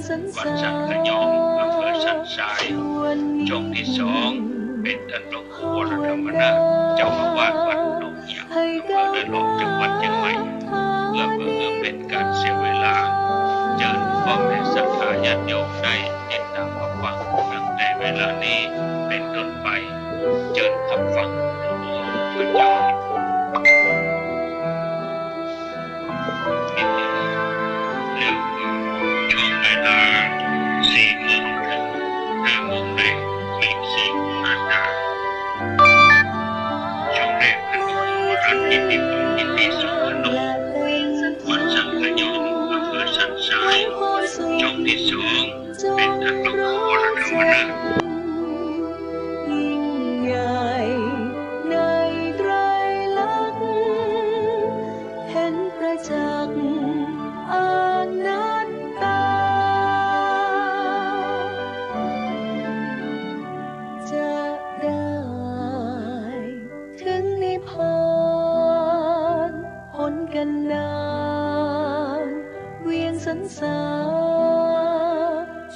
วัดสันขยองอำเภอสันทรายช่วงที่สองเป็นท่านหลวงปู่วรธรรมนาถเจ้าอาวาสวัดหนองเหี่ยงอำเภอเดินหลอกจังหวัดเชียงใหม่เพื่อเป็นการเสียเวลาเชิญพ่อแม่ศรัทธาญาติโยมได้ติดตามรับฟังตั้งแต่เวลานี้เป็นต้นไปเชิญรับฟังพระเจ้าเรื่องช่วงเวลา4 โมงถึง5 โมงแรกมี4 อาจารย์ช่วงแรกท่านหลวงปู่วรกิติพงศ์กิติสุวรรณวัดสังขยงอำเภอสันทรายช่วงที่สองเป็นท่านหลวงปู่วรธรรมนาถ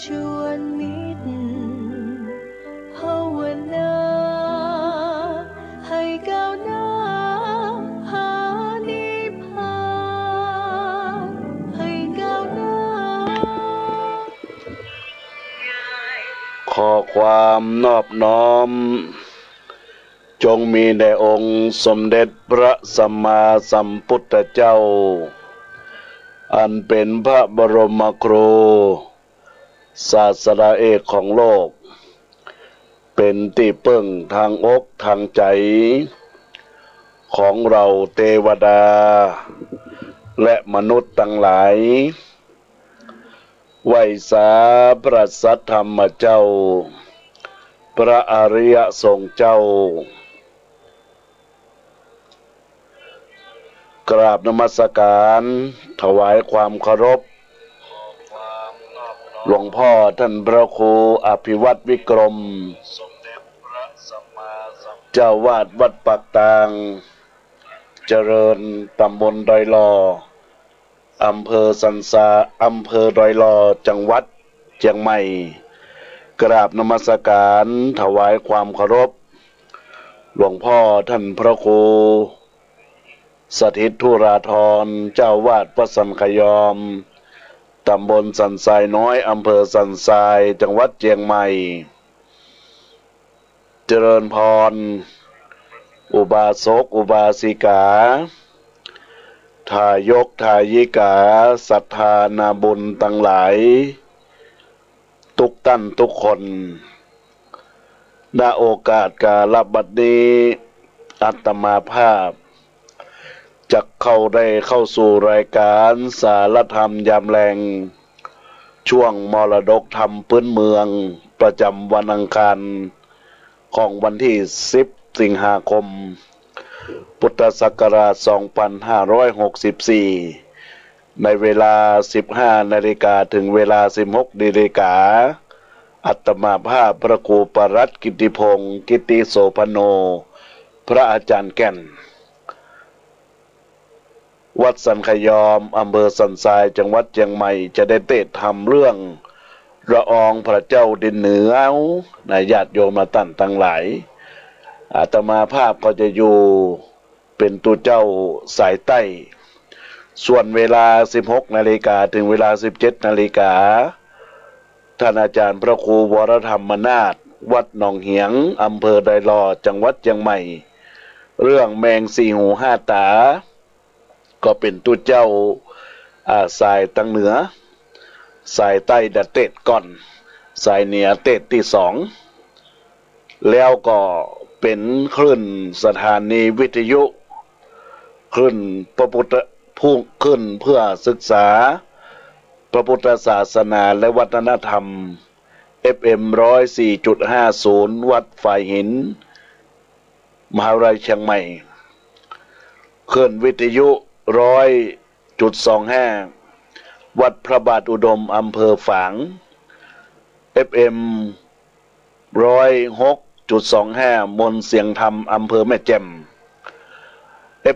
ชวนมิตรภาวนาให้ก้าวหน้าหานิพพานให้ก้าวหน้าขอความนอบน้อมจงมีแด่องค์สมเด็จพระสัมมาสัมพุทธเจ้าอันเป็นพระบรมครูศาสดาเอกของโลกเป็นที่พึ่งทางอกทางใจของเราเทวดาและมนุษย์ทั้งหลายไหวสาพระสัทธรรมเจ้าพระอริยสงฆ์เจ้ากราบนมัสการถวายความเคารพหลวงพ่อท่านพระครูอภิวัตวิกรมเจ้าวาดวัดปากตางเจริญตำบลดอยลออำเภอสันทรายอำเภอดอยลอจังหวัดเชียงใหม่กราบนมัสการถวายความเคารพหลวงพ่อท่านพระครูสถิตธุราธรเจ้าวาดวัดสันขยอมตำบลสันทรายน้อยอำเภอสันทรายจังหวัดเชียงใหม่เจริญพรอุบาสกอุบาสิกาทายกทายิกาศรัทธานาบุญทั้งหลายทุกท่านทุกคนณโอกาสกาลบัดนี้อาตมาภาพจะเข้าสู่รายการสารธรรมยามแรงช่วงมรดกธรรมพื้นเมืองประจำวันอังคารของวันที่10 สิงหาคมพุทธศักราช 2564 ในเวลา 15 นาฬิกาถึงเวลา 16 นาฬิกาอาตมาภาพพระครูปรัตน์กิติพงศ์กิติโสพโนพระอาจารย์แก่นวัดสันขยอมอำเภอสันทรายจังหวัดเชียงใหม่จะได้เทศน์ทำเรื่องละอองพระเจ้าดินเหนือญาติโยมมาตั้นทั้งหลายอาตมาภาพก็จะอยู่เป็นตัวเจ้าสายใต้ส่วนเวลา 16 นาฬิกาถึงเวลา 17 นาฬิกาท่านอาจารย์พระครูวรธรรมนาถวัดหนองเหียงอำเภอไดลอจังหวัดเชียงใหม่เรื่องแมงสี่หูห้าตาก็เป็นตัวเจ้าสายตังเหนือสายใต้ดัดเตดก่อนสายเหนือเตดที่สองแล้วก็เป็นคลื่นสถานีวิทยุคลื่นพระพุทธผู้ขึ้นเพื่อศึกษาพระพุทธศาสนาและวัฒนธรรม FM 104.50 วัดฝ่ายหินมหาวิทยาลัยเชียงใหม่คลื่นวิทยุ100.25 วัดพระบาทอุดมอำเภอฝาง FM 106.25 มนเสียงธรรมอำเภอแม่แจ่ม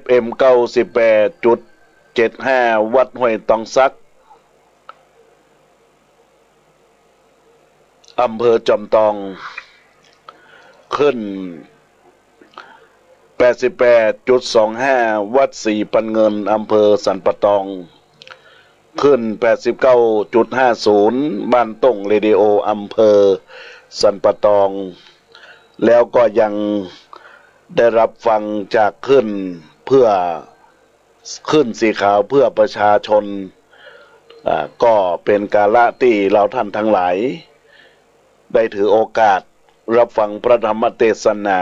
FM 98.75 วัดห้วยตองซัก อำเภอจอมทองขึ้น 88.25 วัดศรีปันเงินอำเภอสันปะตองขึ้น 89.50 บ้านต้งเรดิโออำเภอสันปะตองแล้วก็ยังได้รับฟังจากขึ้นเพื่อขึ้นสีขาวเพื่อประชาชนก็เป็นกาละที่เราท่านทั้งหลายได้ถือโอกาสรับฟังพระธรรมเทศนา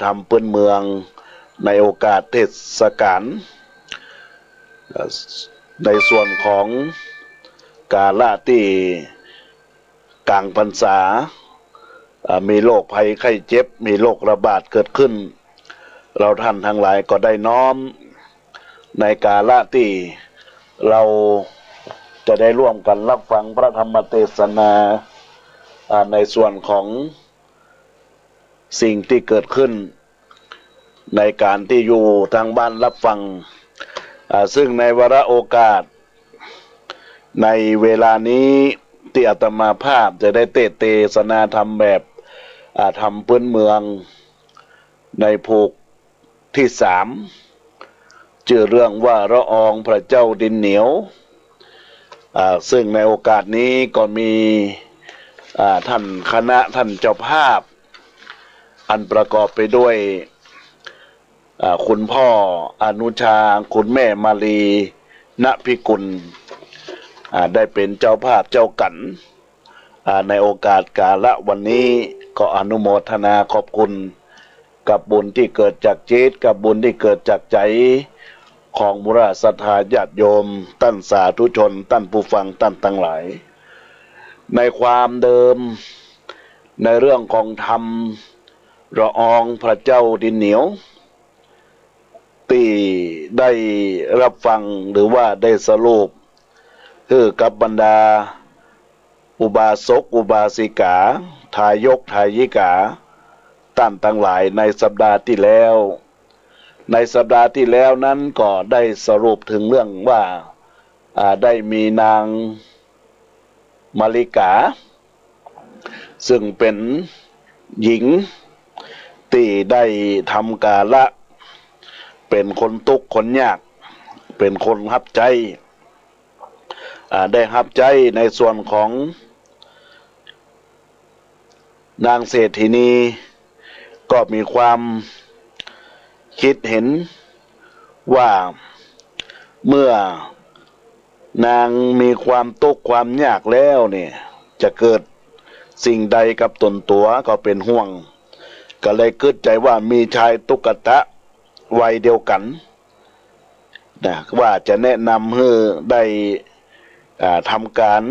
ธรรมพื้นเมืองในโอกาสเทศกาลในส่วนของกาละที่กลางพรรษามีโรคภัยไข้เจ็บมีโรคระบาดเกิดขึ้นเราท่านทั้งหลายก็ได้น้อมในกาละที่เราจะได้ร่วมกันรับฟังพระธรรมเทศนาในส่วนของสิ่งที่เกิดขึ้นในการที่อยู่ทางบ้านรับฟังซึ่งในวาระโอกาสในเวลานี้ที่อาตมาภาพจะได้เทศนาธรรมแบบธรรมพื้นเมืองในภูกที่3ชื่อเรื่องว่าละอองพระเจ้าดินเหนียวซึ่งในโอกาสนี้ก็มีท่านคณะท่านเจ้าภาพอันประกอบไปด้วยคุณพ่ออนุชาคุณแม่มาลีณพิกุลได้เป็นเจ้าภาพเจ้ากันในโอกาสกาละวันนี้ก็อนุโมทนาขอบคุณกับบุญที่เกิดจากจิตกับบุญที่เกิดจากใจของบุราศรัทธาญาติโยมท่านสาธุชนท่านผู้ฟังท่านทั้งหลายในความเดิมในเรื่องของธรรมละอองพระเจ้าดินเหนียวที่ได้รับฟังหรือว่าได้สรุปคือกับบรรดาอุบาสกอุบาสิกาทายกทายิกาท่านทั้งหลายในสัปดาห์ที่แล้วนั้นก็ได้สรุปถึงเรื่องว่าได้มีนางมาริกาซึ่งเป็นหญิงที่ได้ทำกาละเป็นคนทุกข์คนยากเป็นคนรับใจได้รับใจในส่วนของนางเศรษฐินีก็มีความคิดเห็นว่าเมื่อนางมีความทุกข์ความยากแล้วเนี่ยจะเกิดสิ่งใดกับตนตัวก็เป็นห่วงก็เลยคิดใจว่ามีชายตุกตะวัยเดียวกันนะว่าจะแนะนำให้ได้ทำการ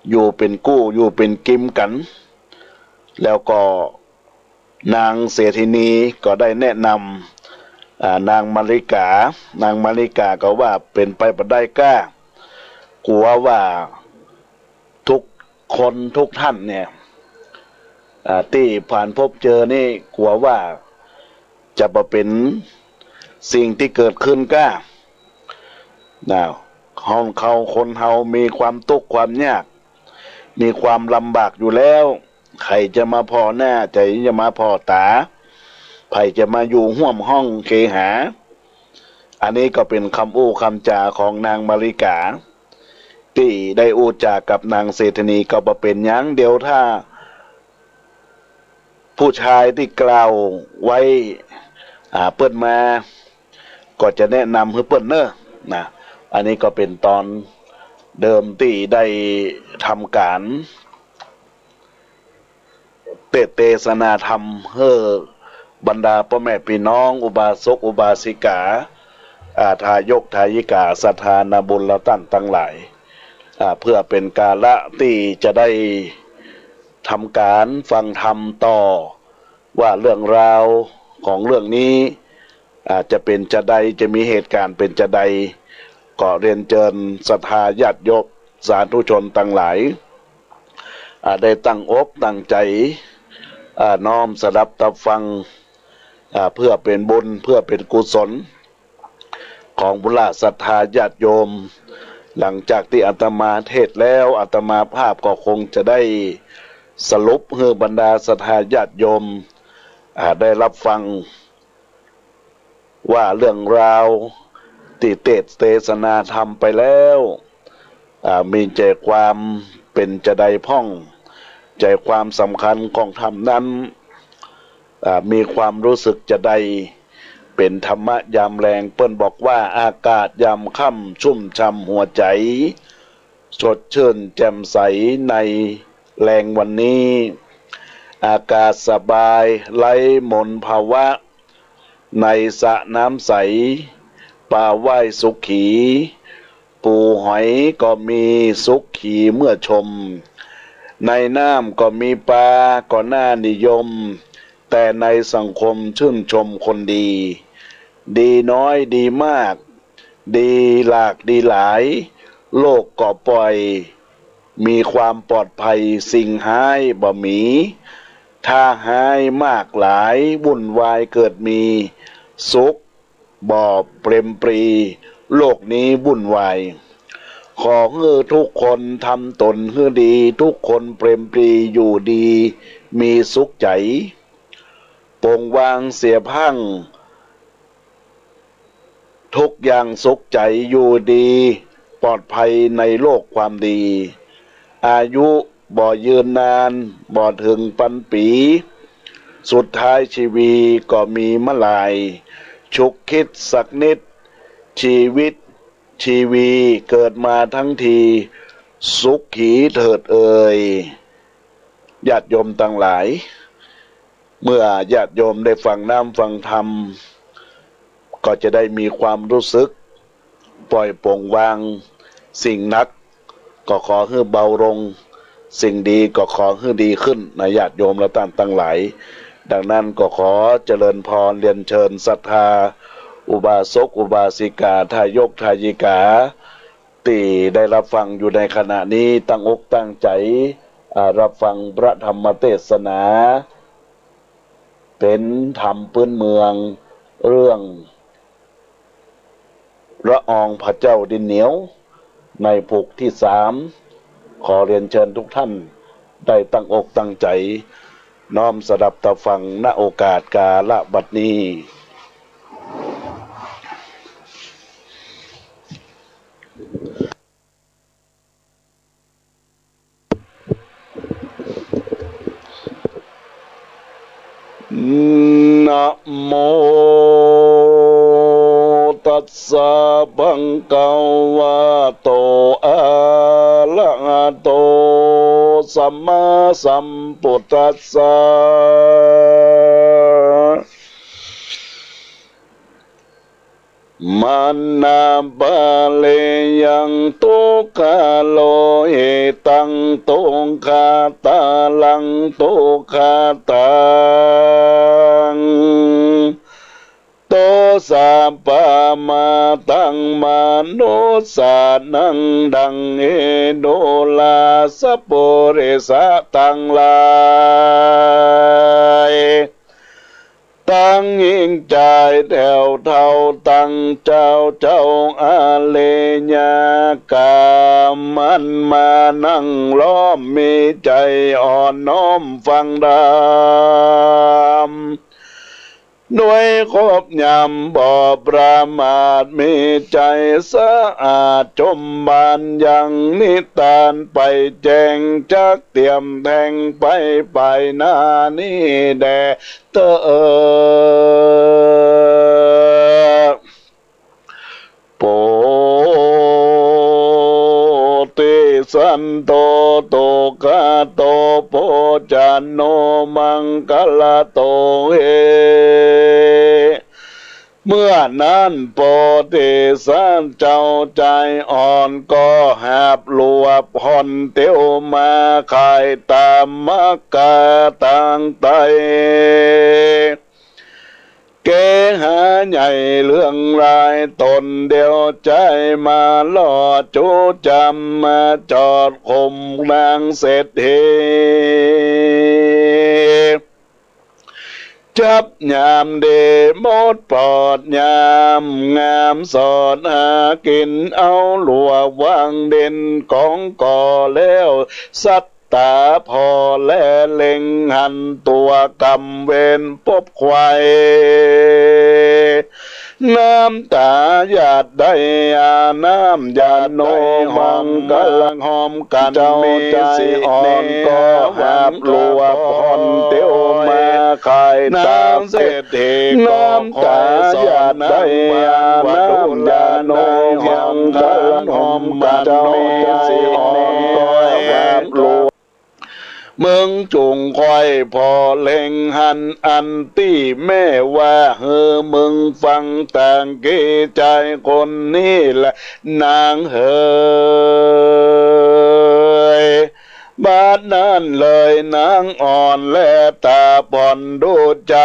อยู่เป็นกู้อยู่เป็นกิมกันแล้วก็นางเศรษฐินีก็ได้แนะนำนางมาริกาก็ว่าเป็นไปบ่ได้กล้ากลัวว่าทุกคนทุกท่านเนี่ยที่ผ่านพบเจอนี่กลัวว่าจะมาเป็นสิ่งที่เกิดขึ้นกล้าคนเฮามีความทุกข์ความยากมีความลำบากอยู่แล้วใครจะมาพอหน้าใจจะมาพอตาใครจะมาอยู่ห่วมห้องเคหาอันนี้ก็เป็นคำอู้คำจาของนางมาริกาที่ได้อู้จากับนางเศรษฐนีก็บ่เป็นหยังเดียวถ้าผู้ชายที่กล่าวไว้เปิ้นมาก็จะแนะนำให้เปิ้นเนอะนะอันนี้ก็เป็นตอนเดิมที่ได้ทำการเทศนาธรรมให้บรรดาพ่อแม่พี่น้องอุบาสกอุบาสิกาทายกทายิกาศรัทธานาบุญละท่านทั้งหลายเพื่อเป็นกาละที่จะได้ทำการฟังธรรมต่อว่าเรื่องราวของเรื่องนี้จะเป็นจะใดจะมีเหตุการณ์เป็นจะใดก็เรียนเชิญศรัทธาญาติโยมสาธุชนทั้งหลายได้ตั้งอกตั้งใจน้อมสดับตับฟังเพื่อเป็นบุญเพื่อเป็นกุศลของบุญศรัทธาญาติโยม หลังจากที่อาตมาเทศแล้วอาตมาภาพก็คงจะได้สรุปให้บรรดาศรัทธาญาติโยมได้รับฟังว่าเรื่องราวที่เทศนาธรรมไปแล้วมีใจความเป็นจะใดพ่องใจความสำคัญของธรรมนั้นมีความรู้สึกจะใดเป็นธรรมะยามแรงเปิ้นบอกว่าอากาศยามค่ำชุ่มช่ำหัวใจสดชื่นแจ่มใสในแรงวันนี้อากาศสบายไร้มลภาวะในสระน้ำใสป่าไหว้สุขีปูหอยก็มีสุขีเมื่อชมในน้ำก็มีปลาก็น่านิยมแต่ในสังคมชื่นชมคนดีดีน้อยดีมากดีหลากดีหลายโลกก็ปล่อยมีความปลอดภัยสิ่งหายบ่มีถ้าหายมากหลายวุ่นวายเกิดมีสุขบ่เปรมปรีโลกนี้วุ่นวายขอให้ทุกคนทำตนให้ดีทุกคนเปรมปรีอยู่ดีมีสุขใจปลงวางเสียพังทุกอย่างสุขใจอยู่ดีปลอดภัยในโลกความดีอายุบ่ยืนนานบ่ถึงปันปีสุดท้ายชีวีก็มีเมื่อไหร่ฉุกคิดสักนิดชีวิตชีวีเกิดมาทั้งทีสุขขีเถิดเอ่ยญาติโยมทั้งหลายเมื่อญาติโยมได้ฟังน้ำฟังธรรมก็จะได้มีความรู้สึกปล่อยปลงวางสิ่งนักก็ขอให้เบาลงสิ่งดีก็ขอให้ดีขึ้นนะญาติโยมและท่านทั้งหลายดังนั้นก็ขอเจริญพรเรียนเชิญศรัทธาอุบาสกอุบาสิกาทายกทายิกาที่ได้รับฟังอยู่ในขณะนี้ตั้งอกตั้งใจรับฟังพระธรรมเทศนาเป็นธรรมพื้นเมืองเรื่องละอองพระเจ้าดินเหนียวในปุกที่3ขอเรียนเชิญทุกท่านได้ตั้งอกตั้งใจน้อมสดับตะฟังณโอกาสกาลบัดนี้นะโมตัสสะภะคะวะโตอะระหะโตสัมมาสัมพุทธัสสะมานาบาเลยังตุกาโลเหตังตุคาตาลังตุคาตังโตสาปามาตังมาโนสานังดังเอโดลาสะโปเรสะตังลายตั้งยิ่งใจแถวเท่าตั้งเจ้าอาเลญากามันมานั่งล้อมมีใจอ่อนน้อมฟังธรรมด้วยครบยำบ่ประมาทมีใจสะอาดจมบานยังนิทานไปแจงจักเตรียมแทงไปหน้านี้แด่เตโปติสันโตโตกาโตโพจันโนมังกลาโตเฮเมื่อนั้นโปติสันเจ้าใจอ่อนก็หาบลวบผ่อนเตียวมาขายตามมักกะต่างไตเกหาใหญ่เรื่องรายตนเดียวใจมาลอดจูจำมาจอดคมนางเศรษฐีใจ ชับยามเดมดปลอดยามงามสอดหากินเอาหลัววางเด่นของก่อแล้วสัตตาพอและเล็งหันตัวกำเวนปบควายน้ำตาหยาดได้อาน้ำหยาดโนมังกำลังหอมกันมีสิอ่อนก็หาบลัวพรเตียวมาขายตาเศรษฐีน้ำตาหยาดได้อาน้ำหยาดโนมังกำลังหอมกันมีสิอ่อนก็หาบลัวมึงจุงคอยพอเล็งหันอันตี้แม่ว่ามึงฟังต่างเกใจคนนี้แหละนางบาดนั้นเลยนางอ่อนและตาบ่อนดูใจ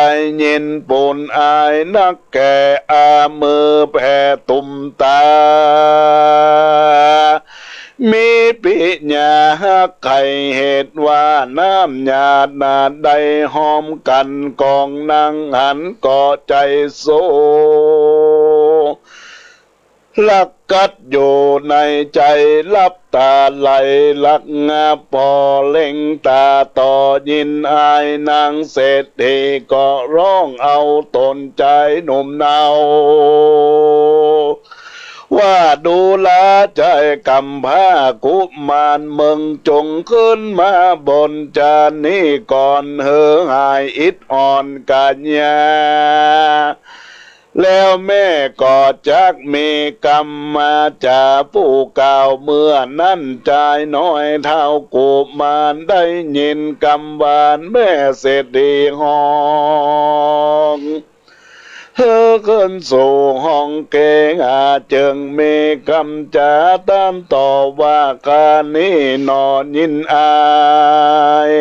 ยินปุ่นอายนักแก่อามือแผ่ตุ่มตามีปิญาไข่เหตุว่าน้ำหยาดนาดใดหอมกันกองนางหันก่อใจโซลักกัดอยู่ในใจลับตาไหลลักงาพอเล็งตาต่อยินอายนางเศรษฐีก็ร้องเอาตนใจหนุ่มเนาว่าดูแลใจกำพร้ากุมารมึงจงขึ้นมาบนจานนี้ก่อนหายอิดอ่อนกัญญาแล้วแม่ก็จักมีกรรมมาจากผู้เก่าเมื่อนั้นใจน้อยเท่ากุมารได้ยินกำวานแม่เศรษฐีห้องขึ้นสู่ห้องเกงจึงมีคำจาตามต่อว่าการนี้นอนยินอาย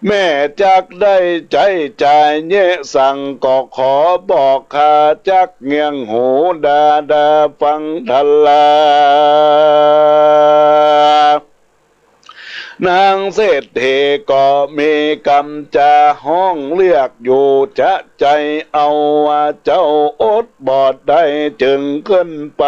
แม่จักได้ใจใจเยสั่งก็ขอบอกข้าจักเงียงหูดาฟังทันลานางเศรษฐีก็มีกำจาห้องเรียกอยู่จะใจเอาว่าเจ้าอดบอดได้จึงขึ้นไป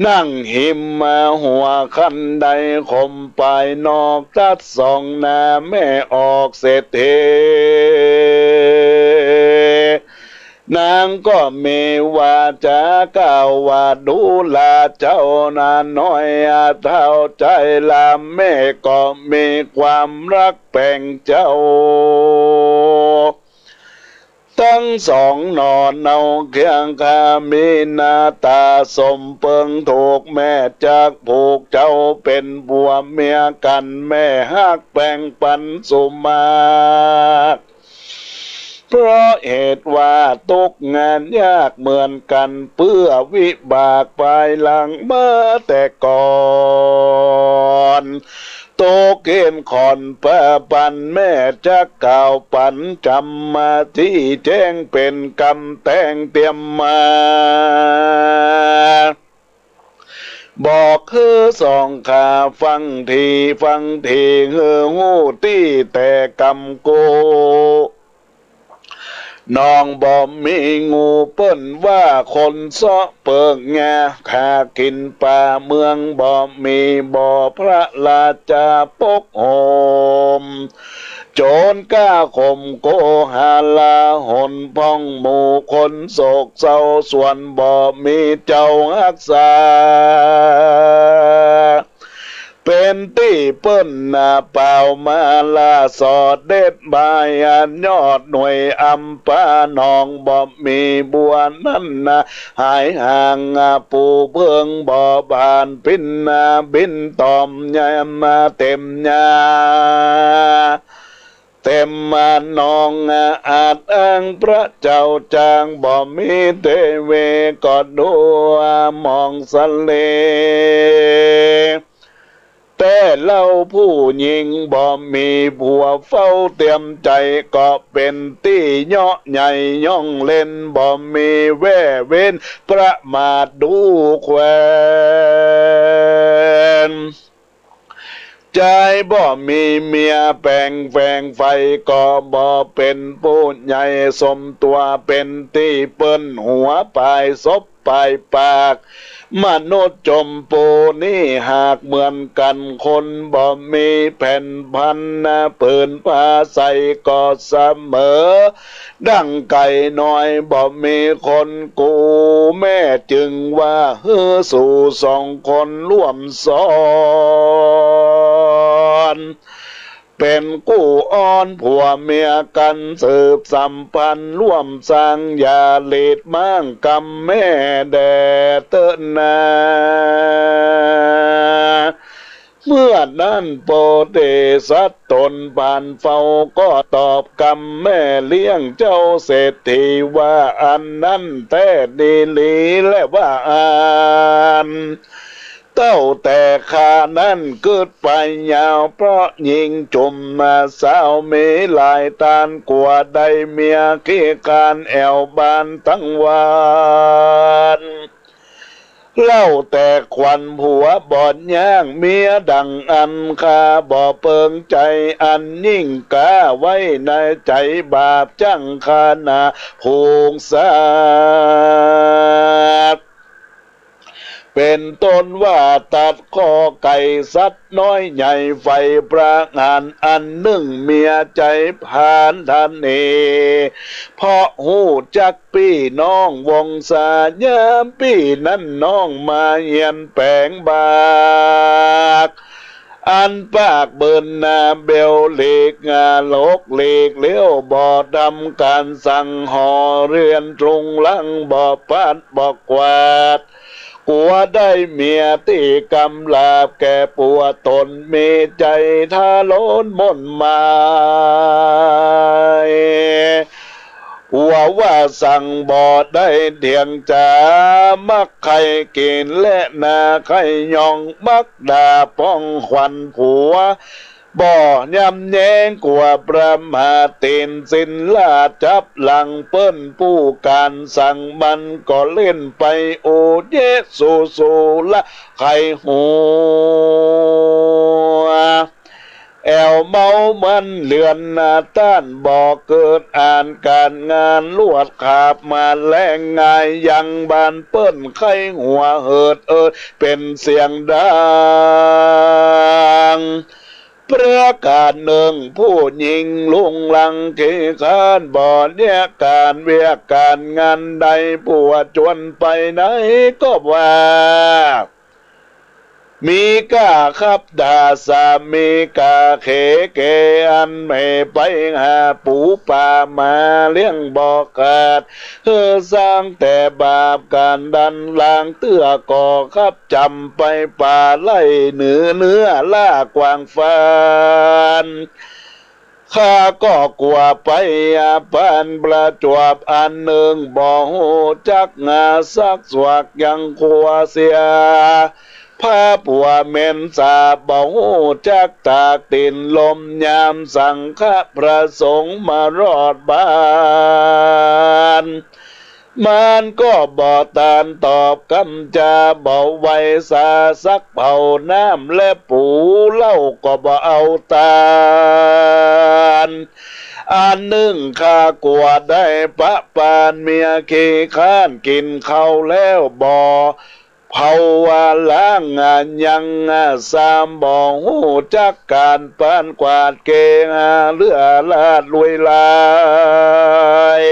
นั่งหิมมาหัวคันใดคมไปนอกตัดส่องหน้าแม่ออกเศรษฐีนางก็มีว่าจะกล่าวว่าดูแลเจ้านานน้อยเท่าใจลาแม่ก็มีความรักแป่งเจ้าทั้งสองนอนเอาเคียงคามีหน้าตาสมเปิงถูกแม่จากผูกเจ้าเป็นบัวเมียกันแม่ฮักแบ่งปันสุมาเพราะเหตุว่าตกงานยากเหมือนกันเพื่อวิบากภายหลังเมื่อแต่ก่อนโตเกณฑ์ขอนปะปันแม่จะกล่าวปันจำมาที่แจ้งเป็นกำแต่งเตรียมมาบอกคือสองขาฟังทีหูตี้แต่กำโกน้องบ่มีงูเปิ้นว่าคนซ้อเปิงแงข้ากินป่าเมืองบ่มีบ่พระราชาปกโหมโจรกล้าข่มโกหาลาหนพ้องหมู่คนโศกเศร้าส่วนบ่มีเจ้ารักษาเป็นที่เปิ้นหน้าเปล่ามาลาสอดเด็ดบายอันยอดหน่วยอัมปานองบ่มีบัวนั่นนะหายห่างปูเพิงบ่บานพินบินตอมยามมาเต็มยาเต็มมานองอาจอ้างพระเจ้าจางบ่มีเทเวก็ดูมองสะเลแต่เล่าผู้หญิงบ่มีผัวเฝ้าเตรียมใจก็เป็นตี้เยาะใหญ่ย่องเล่นบ่มีแว่เว้นประมาทดูแควน ใจบ่มีเมียแปลงแฝงไฟก็บ่เป็นผู้ใหญ่สมตัวเป็นที่เปิ้นหัวปลายศพปลายปากมนุษย์จมปูนี่หากเหมือนกันคนบ่มีแผ่นพันนะปืนผ้าใสก็เสมอดังไก่น้อยบ่มีคนกูแม่จึงว่าฮือสู่สองคนร่วมซ้อนเป็นกู้อ้อนผัวเมียกันสืบสัมพันธ์ร่วมสร้างยาเลดมั่งกำแม่แดเตนาเมื่อนั้นโปเตสัตตนบานเฝ้าก็ตอบกำแม่เลี้ยงเจ้าเศรษฐีว่าอันนั้นแท้ดีลีและว่าอันเต้าแต่ข้านั้นเกิดไปยาวเพราะยิงจุมมาสาวเมลายตานกว่าใดเมียขี้การแอวบานทั้งวันเล่าแต่ควันผัวบ่อนย่างเมียดังอันคาบ่เปิงใจอันยิ่งกาไว้ในใจบาปจังคานาพงศาเป็นต้นว่าตัดคอไก่สัตว์น้อยใหญ่ไฟประงานอันหนึ่งเมียใจผ่านทันเอเพราะหูจักพี่น้องวงศายามพี่นั้นน้องมาเยียนแปลงบากอันปากเบิ่นนาเบลเล็กงาโลกเล็กเลี้ยวบ่อดำการสั่งห่อเรือนตรงลังบ่อปัดบ่อกวาดกัวได้เมียตีกำลาบแก่ปัวตนมีใจทาโลนมนมายว่าสั่งบ่ได้เถียงจามักไข่กินและนาไข่ยองมักด่าป้องขวัญผัวบ่ยำแยงกว่าประมาตินสินลาจับหลังเปิ้นผู้การสั่งมันก็เล่นไปโอเยสูสูละไข่หัวแอวเมามันเลือนหน้าต้านบอกเกิดอ่านการงานลวดขาบมาแรงง่ายยังบานเปิ้นไข้หัวเหิดเป็นเสียงดังประกาศหนึ่งผู้หญิงลุงลังเกขานบ่อเนี่ยการเวียกการงานใดผัวจวนไปไหนก็ว่ามีกาขับดาสามีกาเขเกอันไม่ไปหาปูป่ามาเลี้ยงบอกขาดสร้างแต่บาปการดันลางเตื้อก่อขับจำไปป่าไล่เนื้อล่ากวางฟ้านข้าก็กลัวไปพันประจวบอันหนึ่งบ่หูจักงาสักสวักยังกลัวเสียพาปัวเมนสาบ่หูจักตากตินลมยามสังฆพระสงฆ์มารอดบ้านมันก็บ่ตานตอบคำจาบ่ไว้สาสักเป่าน้ำและปูเล่าก็บ่เอาตานอันหนึ่งข้ากลัวได้ปะปานเมียขี้ข้านกินข้าวแล้วบ่เผาว่าล้างงานยังสามบ่หูจักการปานกวาดเกงเลือลาดลุยลาย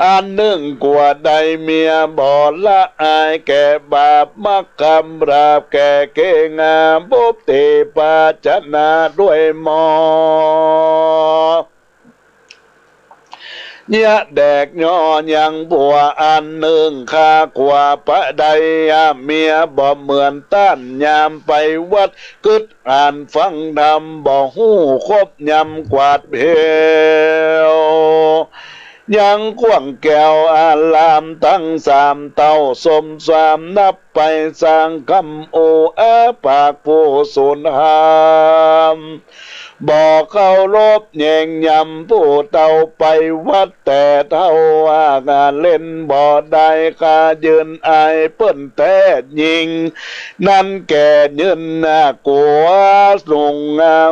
อันหนึ่งกว่าใดเมียบ่ละอายแก่บาปมักคำราบแก่เกงบุบเตปาจนาด้วยมอเนี่ยแดกย่อยังบัวอันหนึ่งข้ากว่าปะใดเมียบ่เหมือนต้านยามไปวัดกึดอ่านฟังธรรมบ่หูคบยำกวาดเพวยังขวางแก้วอารามตั้งสามเต้าสมสามนับไปสร้างคำโออาปากผู้สูญหาม บอกเคารพแย่งยำผู้เต่าไปวัดแต่เท่าว่างานเล่นบ่ได้กายืนอายเปิ้นแต่ยิงนั่นแก่ยืนกัวส่ง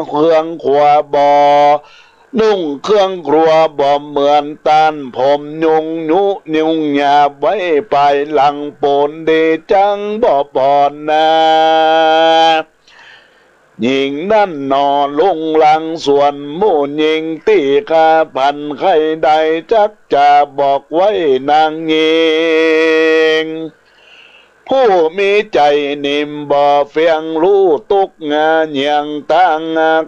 เครื่องขวาบ่อนุ่งเครื่องครัวบ่เหมือนตานผมยุงยุนิ้วหยาบไว้ไปหลังโปนดีจังบ่ปอนนาหญิงนั่นนอนลงหลังส่วนหมู่หญิงตีกาพันใครใดจักจะบอกไว้นางหญิงผู้มีใจนิ่มบ่เฟียงรู้ตุกงาเหียงตั้ง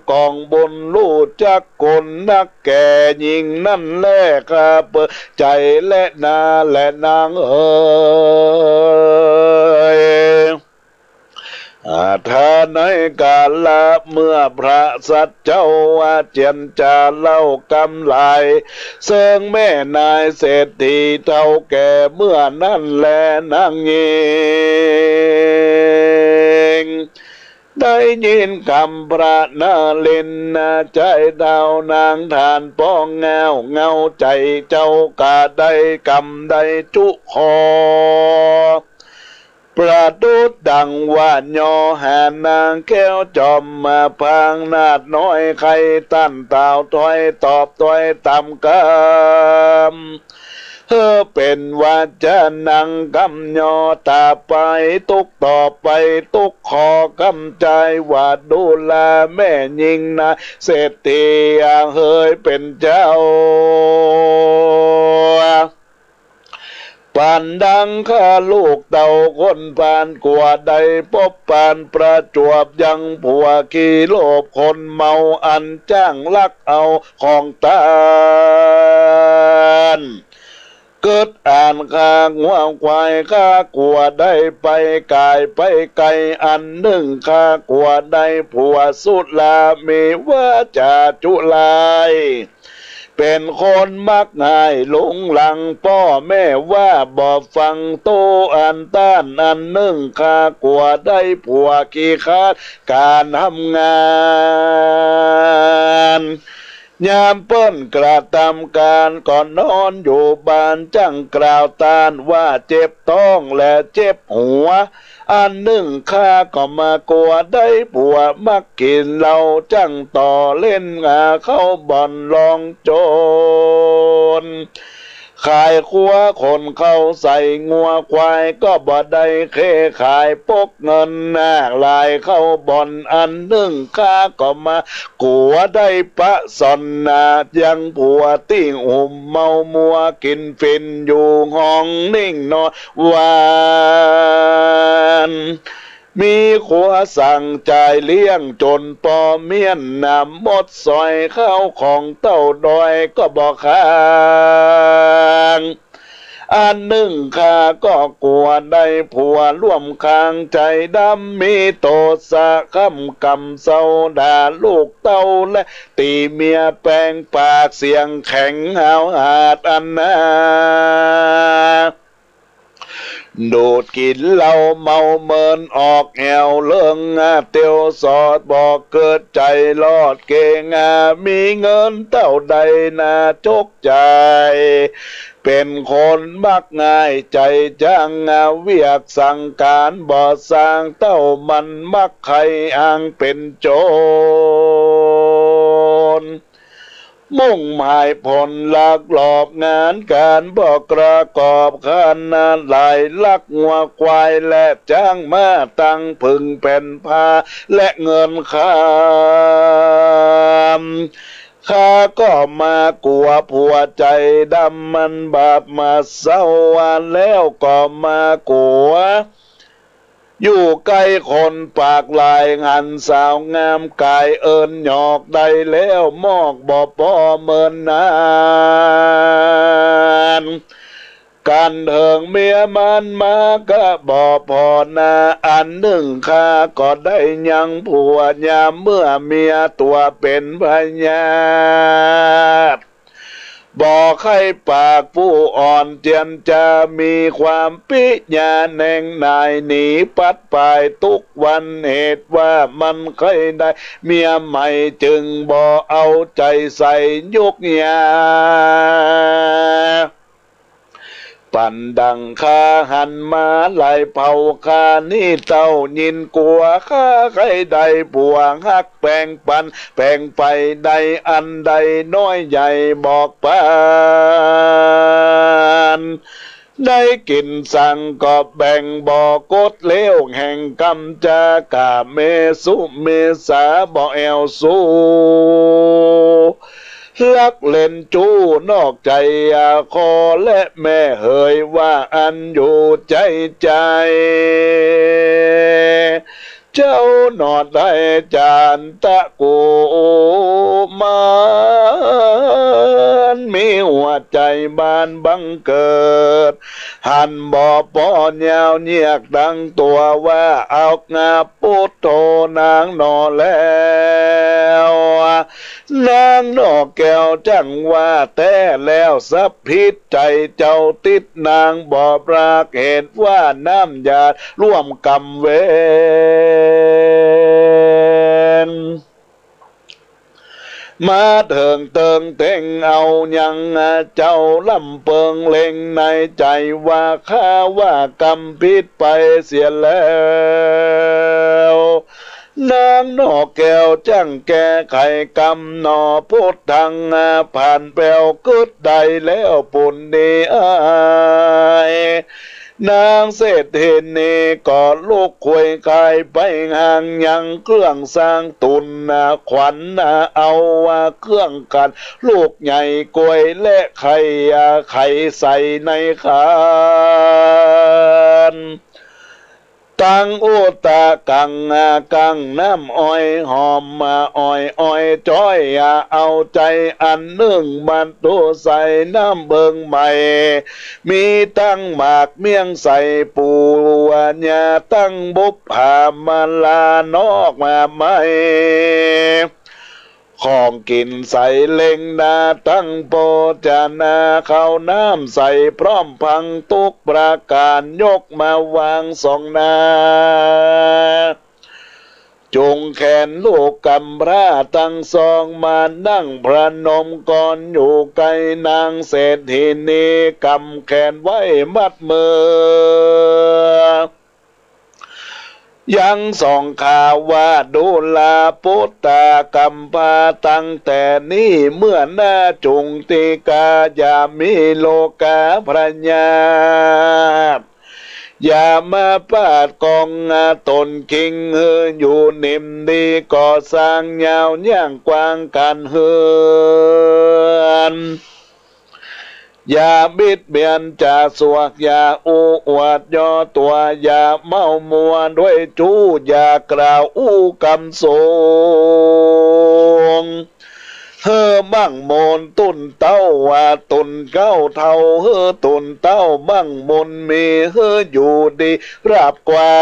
กองบนรู้จักคนนักแก่หญิงนั่นแลกาเปิดใจและนาและนางเอ๋ยถ้าในกาลเมื่อพระสัตว์เจ้าเจียนจาเล่ากำไลเสิงแม่นายเศรษฐีเท่าแก่เมื่อนั่นแลนางเองได้ยินคำพระนาเล่นใจดาวนางทานป้องเงาใจเจ้ากาได้กำได้จุคอประดุดดังว่ายอหานางแก้วจอมมาพังนาดน้อยใครตั้นเต่าถอยตอบถอยตำกำเป็นว่าจะนังกำยอตาไปตุกต่อไปตุกขอกำใจว่าดูแลแม่ยิงนะเศรษฐีเฮยเป็นเจ้าปานดังข้าลูกเต่าคนปานกว่าใดพบปานประจวบยังผัวขี้โลภคนเมาอันจ้างลักเอาของตานเกิดอ่านข้างัวควายข้ากลัวได้ไปกายไปไกลอันหนึ่งข้ากลัวได้ผัวสุดลามีว่าจะจุลายเป็นคนมักง่ายหลงหลังพ่อแม่ว่าบ่ฟังโตอันต้านอันหนึ่งข้ากลัวได้ผัวขี้คาดการทำงานยามเปิ้นกระทำการก่อนนอนอยู่บ้านจังกล่าวตานว่าเจ็บท้องและเจ็บหัวอันหนึ่งข้าก็มากลัวได้ผัวมักกินเหล้าจังต่อเล่นเข้าบ่อนลองโจรขายขัวคนเข้าใส่งัวควายก็บ่ได้เคขายปกเงินลายเข้าบ่อนอันหนึ่งข้าก็มากลัวได้ปะสอนยังผัวติ้งหุ่มเมามัวกินฟินอยู่ห้องนิ่งนอนวานมีขัวสั่งจ่ายเลี้ยงจนปอเมียนนำหมดซอยเข้าของเต้าดอยก็บอกค้างอันหนึ่งข้าก็กลัวได้ผัวร่วมข้างใจดำมีโตสะคำกำเศร้าด่าลูกเต้าและตีเมียแปลงปากเสียงแข็งหาวหาดอันนาดูดกินเหล้าเมาเมินออกแอวเลื่องเตียวสอดบอกเกิดใจรอดเก่งมีเงินเต้าใดน่าจกใจเป็นคนมักง่ายใจจังเวียกสั่งการบ่สร้างเต้ามันมักใครอ้างเป็นโจรมุ่งหมายผลลักหลอบงานการบอกประกอบขนาดหลายลักงัวควายและจ้างมาตั้งพึงเป็นพาและเงินข้ามข้าก็มากลัวผัวใจดำมันบาปมาเศร้าวันแล้วก็มากลัวอยู่ใกล้คนปากลายหันสาวงามกายเอิญหยอกได้แล้วมอกบ่พอเมินนานการเถิงเมียมันมาก็บ่พอนาอันหนึ่งข้าก็ได้ยังผัวยามเมื่อเมียตัวเป็นพญา บอกให้ปากผู้อ่อนเจียนจะมีความปิญาแหน่งนายหนีปัดไปทุกวันเหตุว่ามันเคยได้เมียใหม่จึงบ่เอาใจใส่ยุกยาปั่นดังคาหันมาไหลเผาคานี่เต้ายินกลัวข้าใครใดผัวฮักแปลงปันแปลงไปใดอันใดน้อยใหญ่บอกปานได้กินสั่งก็แบ่งบอกกดเลี้ยวแห่งกำจากาเมสุเมสาบอกแอวสู้ลักเล่นจู้นอกใจคอและแม่เฮยว่าอันอยู่ใจใจเจ้าหนอดได้จานตะกูมันมีหัวใจบานบังเกิดหันบ่อปอนยาวเนียกดังตัวว่าเอางาปุตโตนางนอแล้วนางนอแก้วจังว่าแต่แล้วสับพิษใจเจ้าติดนางบ่อปรากเหตุว่าน้ำยาร่วมกรรมเวรมาเถิงเติงเต็งเอายังเจ้าลำเปิงเล็งในใจว่าข้าว่ากรรมพิษไปเสียแล้วนางนอแก้วจังแก้ไขกรรมนอพุทธังผ่านแปลวกึดใดแล้วปุณณีอายนางเศรษฐีนี่ก็ลูกควยกายไปห่างยังเครื่องสร้างตุนขวัญเอาเครื่องกันลูกใหญ่กวยและไข่ใส่ในขานตังอุตะกังกังน้ำอ้อยหอมมาอ้อยจ้อยเอาใจอันหนึ่งมันตัวใส่น้ำเบิงใหม่มีตั้งหมากเมี่ยงใส่ปูญาตั้งบุปผามาลานอกมาใหม่ของกินใส่เล็งนาตั้งโปจานาข้าวน้ำใส่พร้อมพังทุกประการยกมาวางสองนาจงแขนลูกกำพร้าตั้งซองมานั่งพระนมก่อนอยู่ไกลนางเศรษฐีนีกำแขนไว้มัดมือยังส่องข่าวว่าดูลาพุทธกัมพาตั้งแต่นี้เมื่อหน้าจุงติกาอย่ามีโลกาพระญาอย่ามาปาดกองตนคิงอยู่นิ่มดีก่อสร้างยาวย่างกว้างกันเฮือนอย่าบิดเบียนจะสวกอย่าอู้อวดย่อตัวอย่าเมามัวด้วยจู้อย่ากล่าวอู้กำสูงเฮอบังมนตุนเต้าว่าตุนเก้าเท่าเฮอตุนเต้าบังมนมีเฮออยู่ดีราบกว่า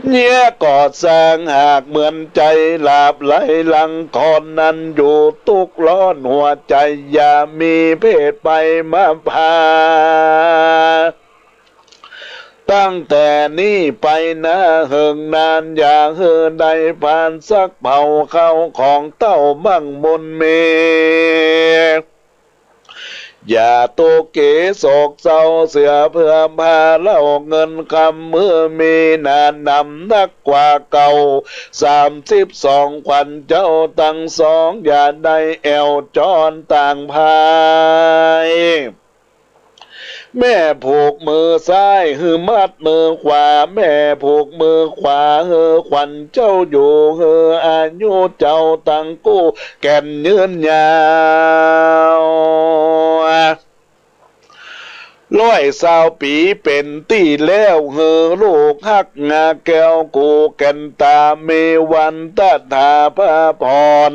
เนี่ยก่อสร้างหากเหมือนใจลาบไหลหลังคอนนั้นอยู่ทุกร้อนหัวใจอย่ามีเพศไปมาพาตั้งแต่นี้ไปนะเหิงนานอย่าเฮอใดผ่านสักเผาเข้าของเต้าบังมนเมอย่าโตเกโศกเศร้าเสือเพื่อพาเล่าเงินคำเมื่อมีนานนำนักกว่าเก่า32 ขวัญเจ้าตั้งสองอย่าได้แอวจรต่างพายแม่ผูกมือซ้ายหือมัดมือขวาแม่ผูกมือขวาเฮอขวัญเจ้าอยู่เฮออายุเจ้าตั้งกู้แก่นยืนยาว120 ปีเป็นตีแล้วเฮอลูกฮักงาแก้วกูแก่นตาเมวันตาถาพระพร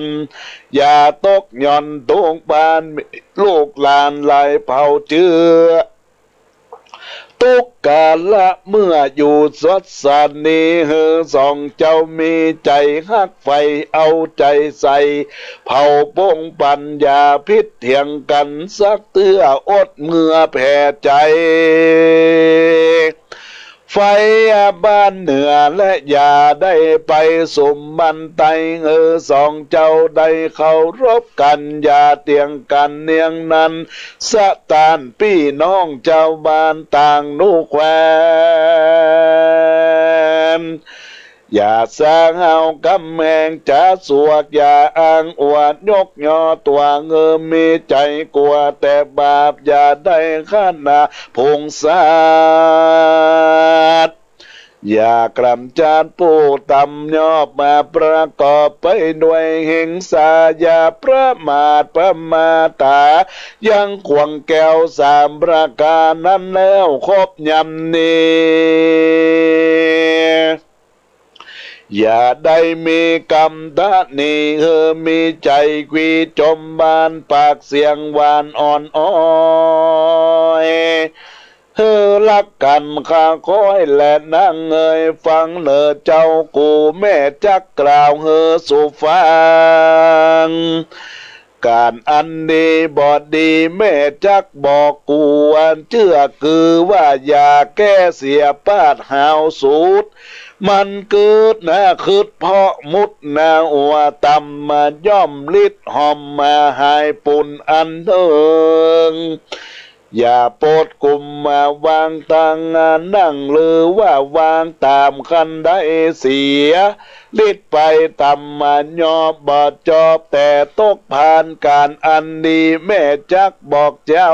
อย่าตกหย่อนตกบานลูกหลานไหลเผาเจือ ทุกกาละเมื่ออยู่สัตสานีเฮอสองเจ้ามีใจฮักไฟเอาใจใส่เผาป้งปัญญาพิษเถียงกันสักเตื้ออดเมื่อแผ่ใจไฟบ้านเหนือและอย่าได้ไปสมบันไตสองเจ้าได้เคารพกันอย่าเตียงกันเนียงนั้นสะตานพี่น้องเจ้าบ้านต่างนุแควนอย่าสร้างเอากำแพงจะสวดอย่าอ้างอวดยกยอตัวมีใจกลัวแต่บาปอย่าได้ข้านาพงศาสอย่ากล่ำจานผู้ต่ำยอบมาประกอบไปด้วยหิงสาอย่าประมาทประมาตายังขวงแก้วสามประการนั้นแล้วครบยำนี้อย่าได้มีกรรมทะนีมีใจกวีจมบานปากเสียงหวานอ่อนอ้อยรักกันข้าคอยและนั่งฟังเนอเจ้ากูแม่จักกล่าวสู่ฟังการอันดีบอดดีแม่จักบอกกูอันเชื่อคือว่าอย่าแก้เสียปาดหาวสูตรมันเกิดนะคืดเพราะมุดนาอัวตำมาย่อมลิดหอมมาหายปุ่นอันเทิงอย่าโปดกลุ่มมาวางตังนั่งหรือว่าวางตามคันได้เสียลิดไปตำมายอบอดจอบแต่ตกผ่านการอันดีแม่จักบอกเจ้า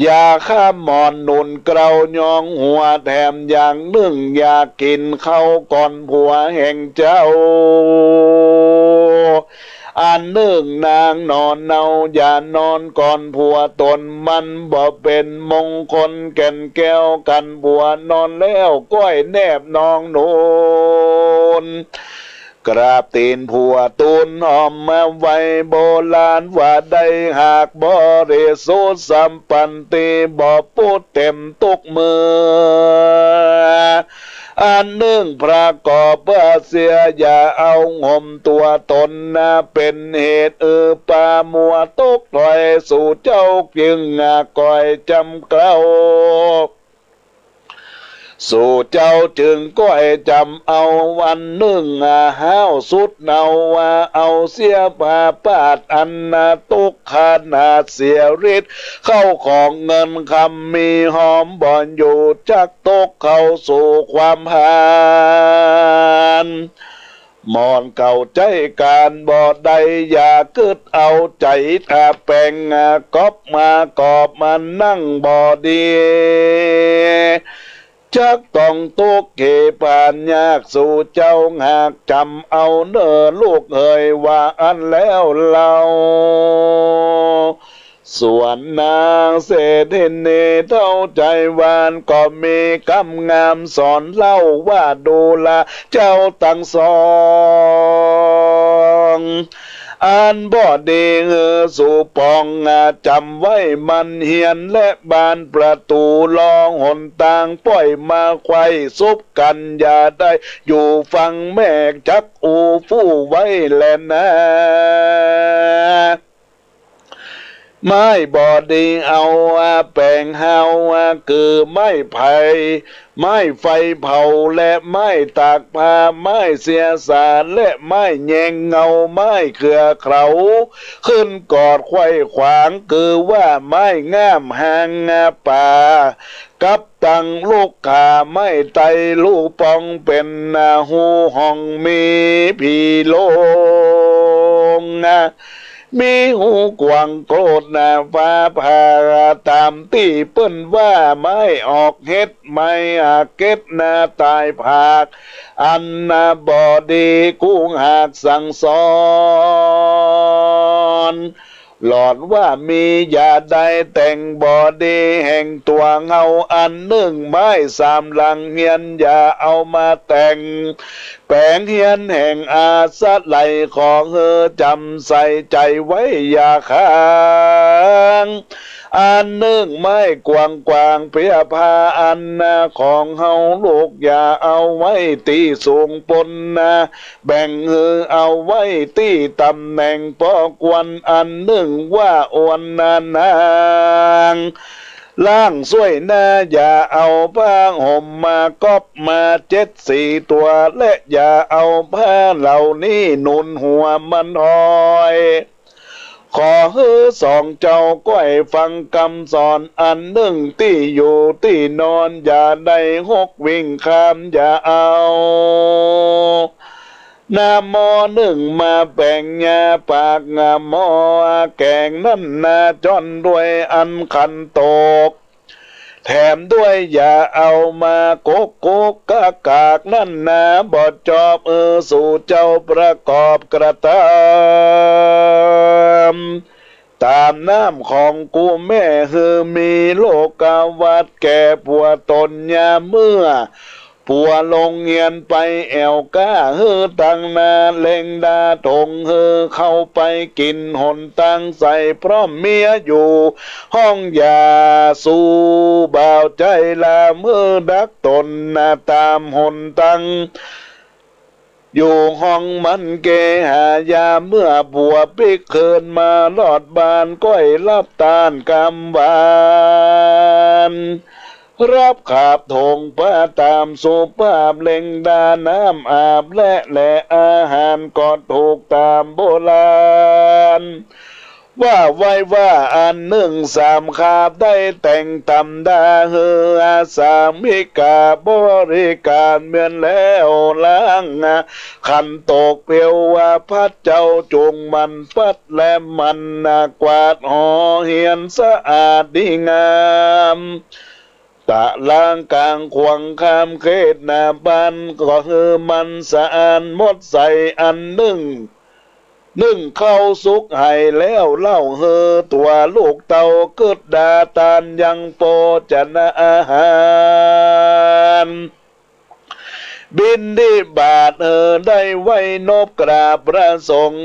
อย่าข้ามหมอนหนุนเกลายองหัวแถมอย่างนึ่งอย่ากินเข้าก่อนผัวแห่งเจ้าอันหนึ่งนางนอนเนาอย่านอนก่อนผัวตนมันบ่เป็นมงคลแก่นแก้วกันผัวนอนแล้วก้อยแนบนองโนนกราบตีนผัวตูนหอมมาไว้โบราณว่าได้หากบริสุทธิ์สัมปันติบ่พูดเต็มตุกมืออันหนึ่งประกอบเพื่อเสียอย่าเอางมตัวตนเป็นเหตุปามัวตกถอยสู่เจ้าจึงก่อยจำเกล้าสู่เจ้าจึงก้อยจำเอาวันหนึ่งห้าวสุดเนาว่าเอาเสียผาปาดอันตุกขนาดเสียฤทธิ์เข้าของเงินคำมีหอมบ่อนอยู่จักตกเข้าสู่ความหานมอนเก่าใจการบ่ใดอย่าเกิดเอาใจถ้าแปลงก๊อบมากอบมันนั่งบ่ดีจักต้องตุกเกปานยากสู่เจ้าหากจำเอาเน้อลูกเอ่ยว่าอันแล้วเราส่วนนางเศรษฐินีเท่าใจหวานก็มีคำงามสอนเล่าว่าดูแลเจ้าตั้งสองอันบ่ดีสู่ปองจำไว้มันเหียนและบานประตูลองหนต่างปล่อยมาไขว้ซุบกันอย่าได้อยู่ฟังแม่จักอูฟู่ไว้แลนะไม่บอดีเอาแป้งเฮาคือไม่ไผ่ไม่ไฟเผาและไม่ตากผ้าไม่เสียสารและไม่แยงเงาไม่เขือเขาขึ้นกอดไขว้ขวางคือว่าไม่ง่ามหางป่ากับตังลูกขาไม่ไตลูกปองเป็นหูห้องมีผีโลงมีหูกวางโกรธฟ้าผ่าตามที่เปิ้นว่าไม่ออกเฮ็ดไม่เก็ดตายผากอันบอดีกุ้งหากสั่งสอนหลอดว่ามียาใดแต่งบอดีแห่งตัวเงาอันหนึ่งไม้สามหลังเฮียนอย่าเอามาแต่งแปลงเฮียนแห่งอาสัตไหลของจำใส่ใจไว้อย่าค้าง อันหนึ่งไม่กวางกวางเพียพาอันนาของเฮาลูกอย่าเอาไว้ตีสูงปนนาแบ่งเอาไว้ตีตำแหน่งปอกวนอันหนึ่งว่าอวนนานางล่างสวยหน้าอย่าเอาผ้าห่มมากอบมา7-4ตัวและอย่าเอาผ้าเหล่านี้หนุนหัวมันหอยขอสองเจ้าก้อยฟังคำสอนอันหนึ่งที่อยู่ที่นอนอย่าได้หกวิ่งข้ามอย่าเอานาหมอหนึ่งมาแบ่งยาปากงาหมอแกงนั่นนาจอนด้วยอันขันตกแถมด้วยอย่าเอามาโกกกากากนั่นนาบอดจอบสู่เจ้าประกอบกระทำตามน้ำของกูแม่มีโลกาวัดแก่ปัวตนยาเมื่อปัวลงเงียนไปแอวก้าตังนาเล็งดาทงเข้าไปกินหนตังใส่พร้อมเมียอยู่ห้องยาสู่บ่าวใจลาเมื่อดักตนนาตามหนตังอยู่ห้องมันเกหายาเมื่อบัวปิกเคินมาลอดบานก้อยรับตานกำบานรับขาบถงป้าตามสุภาพเล็งดาน้ำอาบและอาหารก็ถูกตามโบราณว่าไว้ว่าอันหนึ่งสามขาบได้แต่งตำดาอาสามิกาบริการเมือนแล้วล้างขันตกเปียวว่าพัดเจ้าจงมันปัดและมันกวาดหอเหียนสะอาดดีงามตะล่างกลางขวางข้ามเขตนาบ้านก็มันสะอาดหมดใส่อันหนึ่งเข้าสุกให้แล้วเล่าตัวลูกเต่าเกิดดาตานยังโปจะนาอาหารบินดีบาทได้ไว้นบกราบพระสงฆ์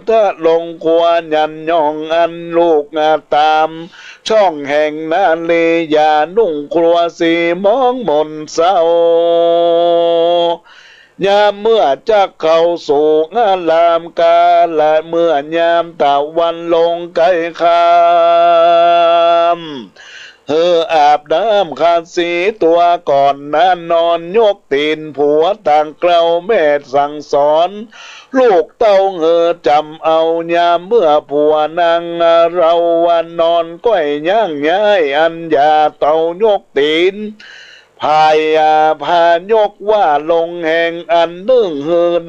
ถ้าลงควรยันยองอันลูกตามช่องแห่งนาลียานุ่งครัวสีมองมนเศร้ายามเมื่อจะเข้าสู่งานลามกาและเมื่อยามตะวันลงใกล้ค่ำอาบน้ำขาดสีตัวก่อนนอนยกตีนผัวต่างเกลาแม่สั่งสอนลูกเต้าจำเอายามเมื่อผัวนางเราวันนอนก้อยย่างย้ายอันยาเต้ายกตีนพายกว่าลงแห่งอันหนึ่ง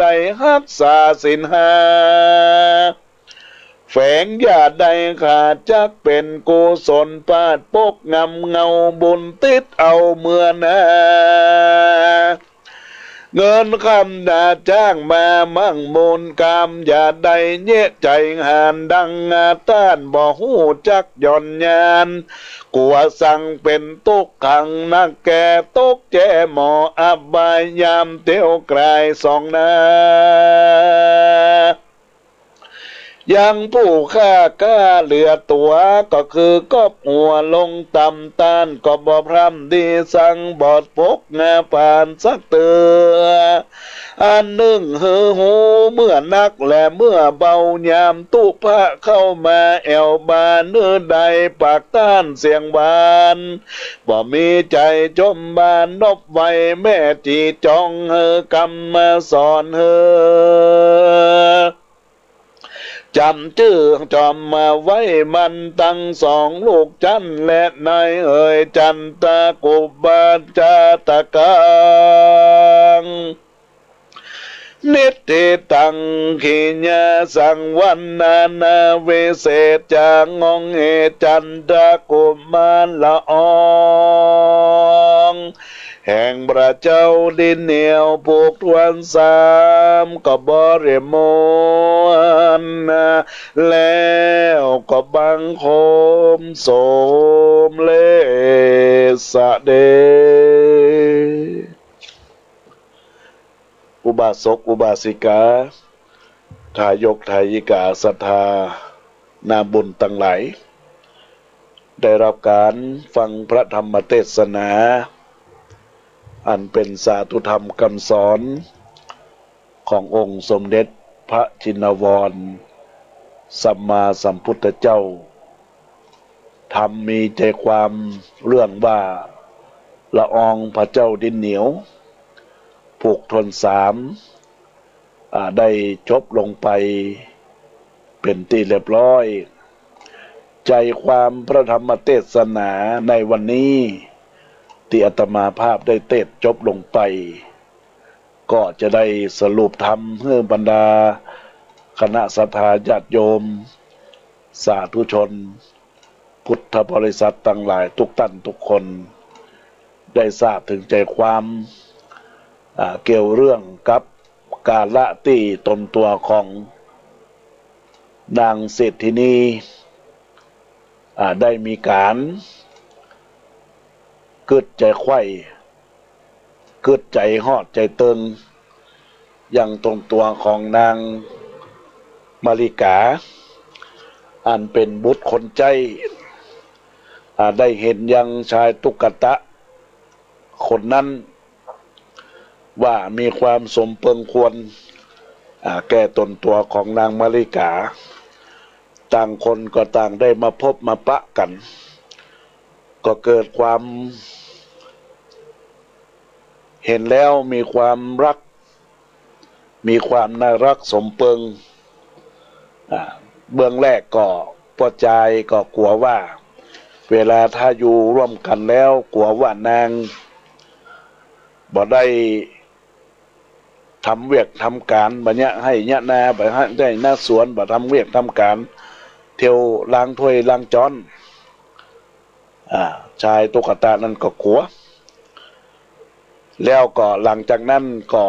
ได้รักษาศีลห้าแฝงญาติใดขาดจักเป็นกุศลปาดปกงำเงาบุญติดเอาเมื่อนาเงินคำดาจ้างมามั่งมูลกามอย่าใดเยะใจหานดังต้านบ่หูจักย่อนยานกลัวสั่งเป็นตุกขังนักแก่ตุกแจหมออบายยามเตียวกลายสองนายังผู้ฆ่ากล้าเหลือตัวก็คือก็หัวลงต่ำตานก็บ่พร่ำดีสั่งบอดพกงาปานสักเตืออันหนึ่งหูเมื่อนักและเมื่อเบายามตุพระเข้ามาแอวบานเนื้อใดปากต้านเสียงบานบ่มีใจจมบานนบไว้แม่จีจองกำมาสอนจำชื่อจอมมาไว้มันตั้งสองลูกจันและนายจันตะกุบาจาตะกังนิติตังขีญาสังวันนาเวเศษจางงเหจันตะกุมารละอองแห่งพระเจ้าดินเหนียวผูกทวนสามก็บริมวนแล้วก็บังคมโสมเลสะเดอุบาสกอุบาสิกาทายกทายิกาศรัทธานาบุญตั้งหลาย ได้รับการฟังพระธรรมเทศนาอันเป็นสาธุธรรมคำสอนขององค์สมเด็จพระชินวรสัมมาสัมพุทธเจ้าธรรมมีใจความเรื่องว่าละอองพระเจ้าดินเหนียวผูกทนสามได้จบลงไปเป็นที่เรียบร้อยใจความพระธรรมเทศนาในวันนี้ที่อาตมาภาพได้เทศจบลงไปก็จะได้สรุปธรรมให้บรรดาคณะศรัทธาญาติโยมสาธุชนพุทธบริษัททั้งหลายทุกท่านทุกคนได้ทราบถึงใจความเกี่ยวเรื่องกับการละที่ตนตัวของนางเศรษฐินีได้มีการกึดใจไข้กึดใจหอดใจเติงอย่างตรงตัวของนางมาริกาอันเป็นบุตรคนใจได้เห็นยังชายตุกตะคนนั้นว่ามีความสมเปิงควรแก่ตนตัวของนางมาริกาต่างคนก็ต่างได้มาพบมาปะกันก็เกิดความเห็นแล้วมีความรักมีความน่ารักสมเปิงเบื้องแรกก็พอใจก็กลัวว่าเวลาถ้าอยู่ร่วมกันแล้วกลัวว่านางบ่ได้ทำเวียกทำการบัดเนี้ยให้ญะนาบ่ให้ได้หน้าสวนบ่ทำเวียกทำการเที่ยวล้างถ้วยล้างจานชายตุ๊กตานั้นก็กลัวแล้วก็หลังจากนั้นก็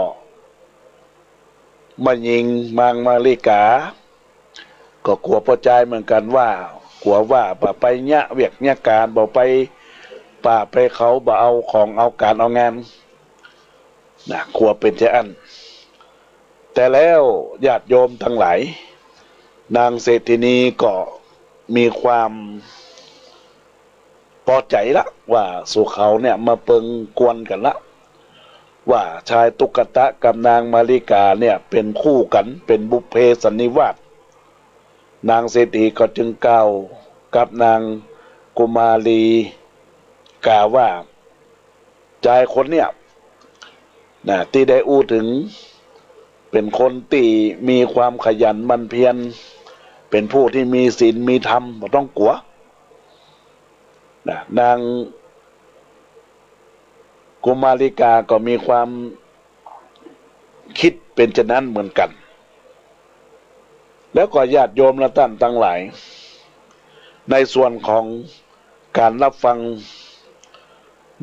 มายิงนางมาริกาก็กลัวพอใจเหมือนกันว่ากลัวว่าบ่ไปญะเวียกญะการบ่ไปป่าไปเขาบ่เอาของเอาการเอางานกลัวเป็นเช่นนั้นแต่แล้วญาติโยมทั้งหลายนางเศรษฐินีก็มีความพอใจละว่าสู่เขาเนี่ยมาเปิงกวนกันละว่าชายตุกตะกับนางมาริกาเนี่ยเป็นคู่กันเป็นบุพเพสันนิวาสนางเศรษฐีก็จึงกล่าวกับนางกุมารีกล่าวว่าชายคนเนี่ยที่ได้อู้ถึงเป็นคนที่มีความขยันหมั่นเพียรเป็นผู้ที่มีศีลมีธรรมบ่ต้องกลัวนางกุมาริกาก็มีความคิดเป็นฉะนั้นเหมือนกันแล้วก็ญาติโยมและท่านทั้งหลายในส่วนของการรับฟัง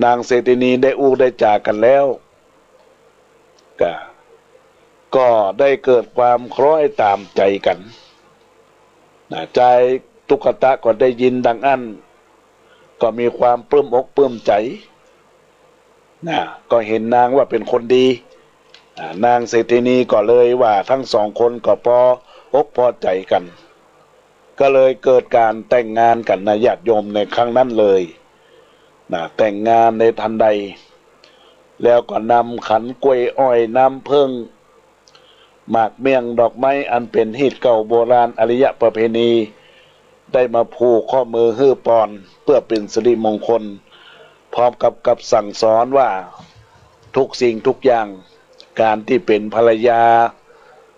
นางเศรษฐินีได้อู้ได้จากกันแล้วก็ได้เกิดความคล้อยตามใจกันใจตุกตะก็ได้ยินดังนั้นก็มีความปลื้มอกปลื้มใจก็เห็นนางว่าเป็นคนดีนางเศรษฐินีก็เลยว่าทั้งสองคนก็พออกพอใจกันก็เลยเกิดการแต่งงานกันญาติโยมในครั้งนั้นเลยแต่งงานในทันใดแล้วก็นำขันกล้วยอ้อยน้ำผึ้งหมากเมี่ยงดอกไม้อันเป็นฮีตเก่าโบราณอริยประเพณีได้มาผูกข้อมือฮื้อปอนเพื่อเป็นสิริมงคลพร้อมกับสั่งสอนว่าทุกสิ่งทุกอย่างการที่เป็นภรรยา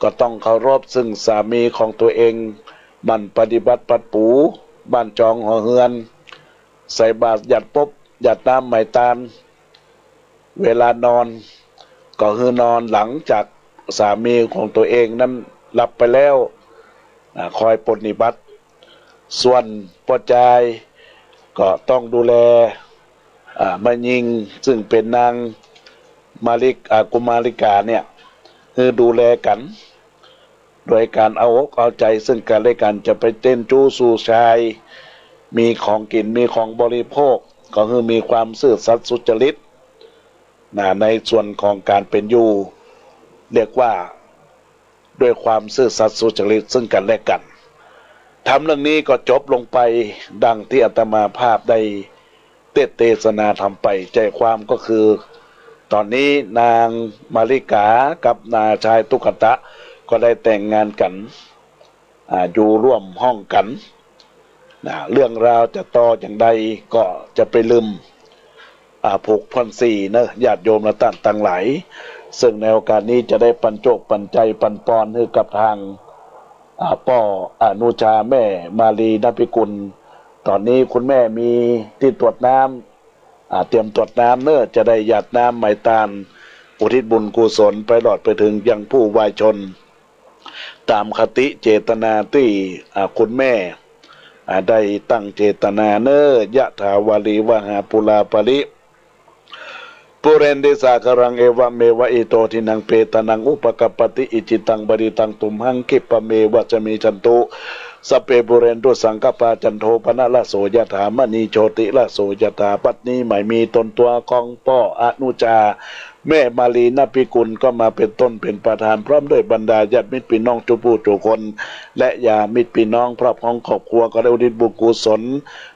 ก็ต้องเคารพซึ่งสามีของตัวเองมันปฏิบัติปัดปูบ้านจองหอเฮือนใส่บาตรหยัดปบหยัดน้ำไหมตาลเวลานอนก็คือนอนหลังจากสามีของตัวเองนั้นหลับไปแล้วคอยปฏิบัติส่วนพ่อชายก็ต้องดูแลมายิงซึ่งเป็นนางกุมาริกาเนี่ยคือดูแลกันโดยการเอาอกเอาใจซึ่งกันและกันจะไปเต้นจู้สู่ชายมีของกินมีของบริโภคก็คือมีความซื่อสัตย์สุจริตในส่วนของการเป็นอยู่เรียกว่าด้วยความซื่อสัตย์สุจริตซึ่งกันและกัน ทำเรื่องนี้ก็จบลงไปดังที่อาตมาภาพได้เทศนาทำไปใจความก็คือตอนนี้นางมาริกากับนาชายตุกตะก็ได้แต่งงานกันอยู่ร่วมห้องกันเรื่องราวจะต่ออย่างใดก็จะไปลืมผูกพันสี่นะญาติโยมและต่างหลายซึ่งในโอกาสนี้จะได้ปันโจกปันใจปันปอนให้กับทางป่ออนุชาแม่มาลีนภิกุลตอนนี้คุณแม่มีที่ตรวจน้ำเตรียมตรวจน้ำเนอะจะได้หยาดน้ำไม้ตาลอุทิศบุญกุศลไปหลอดไปถึงยังผู้วายชนตามคติเจตนาที่คุณแม่ได้ตั้งเจตนาเนอะยะถาวาลีวหาปุลาปริปุเรนติสากรังเอวะเมวะอิโตทินังเปตนังอุปกปปติอิจิตังบริตังตุมหังคิปะเมวะจะมีจันตุสเปปุเรนตุสังกปาจันโทปนะละโสยถามณีโชติละโสยถาปัตนี้หมายมีตนตัวของป่ออนุชาแม่มาลีนภิกุลก็มาเป็นต้นเป็นประธานพร้อมด้วยบรรดาญาติมิตรพี่น้องทุกผู้ทุกคนและญามิตรพี่น้องพระพ้องครอบครัวก็ได้อุทิศบุญกุศล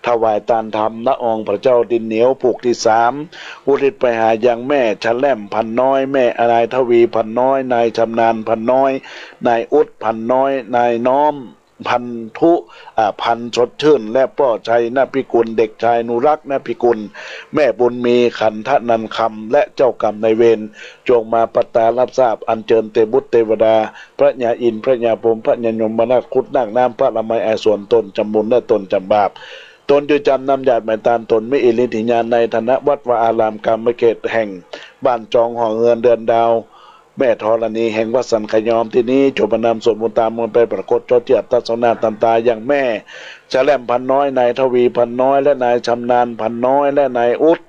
ถวายทานธรรมณองค์พระเจ้าดินเหนียวผูกที่3อุทิศไปหายังแม่ชะแล่มพันน้อยแม่นายทวีพันน้อยนายชำนาญพันน้อยนายอุดพันน้อยนายน้อมพันธุพันสดชื่นและป่อชัยนภิกุลเด็กชายนุรักษ์นภิกุลแม่บุญมีขันธนันคำและเจ้ากรรมนายเวรจงมาปตารับทราบอัญเชิญเทบุตรเทวดาพระญาอินทร์พระญาพรหมพระญายมนาคุดนั่งน้ำพระละไมแอส่วนตนจำบุญและตนจำบาปตนจะจำนำญาติหมายตามตนไม่อิริธิญาณในฐานะวัดวาอารามกรรมเขตแห่งบ้านจองหอเงินเดือนดาวแม่ธรณีแห่งวัดสันขยอมที่นี้จบนำสวดมนต์ตามมนต์ไปปรากฏจดเจียบตัสนาตันตาอย่างแม่ชะแลมพันน้อยนายทวีพันน้อยและนายชำนาญพันน้อยและนายอุด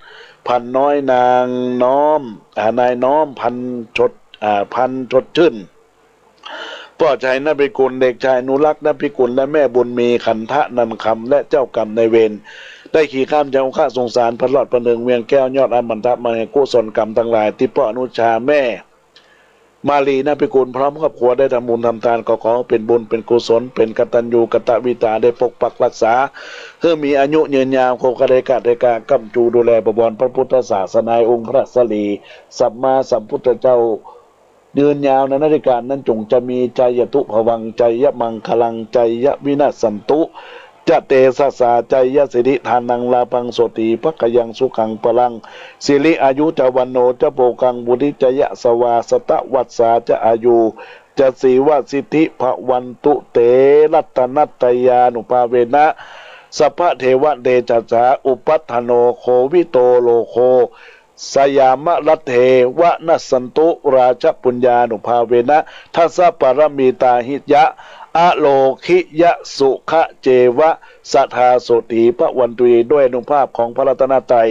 พันน้อยนางน้อมนายน้อมพันชดชื่นพ่อชายนภิกุลเด็กชายนุรักษ์นภิกุลและแม่บุญมีขันธนันคำและเจ้ากรรมนายเวรได้ขี่ข้ามจากข้าสงสารพระหลอดประเนืองเวียงแก้วยอดอมันทะมาให้กุศลกรรมทั้งหลายที่พ่ออนุชาแม่มาลีนภิกุลพร้อมครอบครัวได้ทำบุญทำทานก็ขอเป็นบุญเป็นกุศลเป็นกตัญญูกตวิตาได้ปกปักรักษาเพื่อมีอายุยืนยาวคงกระไดกาได้กากำจูดูแลประบอนพระพุทธศาสนาองค์พระสลีสัมมาสัมพุทธเจ้ายืนยาวในนาฬิกานั้นจงจะมีใจยตุภวังใจยมังคลังใจยวินาศสันตุจะเตสสาใจยสิริทานังลาพังโสติภักยังสุขังพลังสิริอายุจะวันโนจะโปกังบุริจยะสวาสตะวัสสาจะอายุจะสีวสิทธิภวันตุเตรัตนัตตยานุภาเวนะสัพพะเทวะเดชะสาอุปัฏฐโนโควิโตโลโคสยามรัตเทวะนัสสันตุราชปุญญานุภาเวนะทัสสะปรมีตาหิยะอโลคิยะสุขะเจวะสัทธาโสติพระวันตุยด้วยอนุภาพของพระรัตนตรัย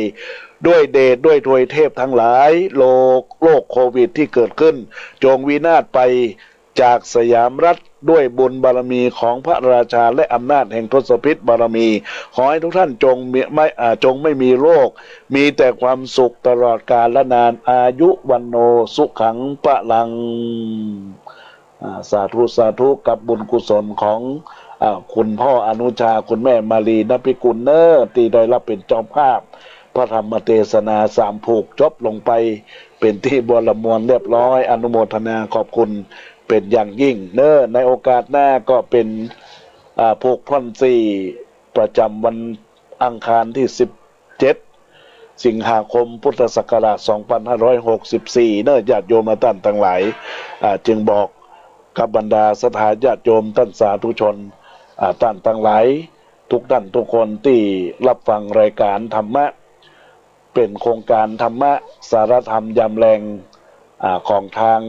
ด้วยเดชด้วยทวยเทพทั้งหลายโรคโควิดที่เกิดขึ้นจงวินาศไปจากสยามรัฐด้วยบุญบารมีของพระราชาและอำนาจแห่งทศพิธบารมีขอให้ทุกท่านจงไม่มีโรคมีแต่ความสุขตลอดกาลและนานอายุวันโนสุขังปะลังสาธุสาธุกับบุญกุศลของคุณพ่ออนุชาคุณแม่มาลีนภิกุลเนอร์ที่ได้รับเป็นเจ้าภาพพระธรรมเทศนา3ผูกจบลงไปเป็นที่บรมวลเรียบร้อยอนุโมทนาขอบคุณเป็นอย่างยิ่งเนอในโอกาสหน้าก็เป็นผูกพ่อน4ประจำวันอังคารที่17สิงหาคมพุทธศักราช2564เนอญาติโยมท่านทั้งหลายจึงบอกกับบรรดาสถาญาติโยมท่านสาธุชนท่านทั้งหลายทุกท่านทุกคนที่รับฟังรายการธรรมะเป็นโครงการธรรมะสารธรรมยามแรงของทาง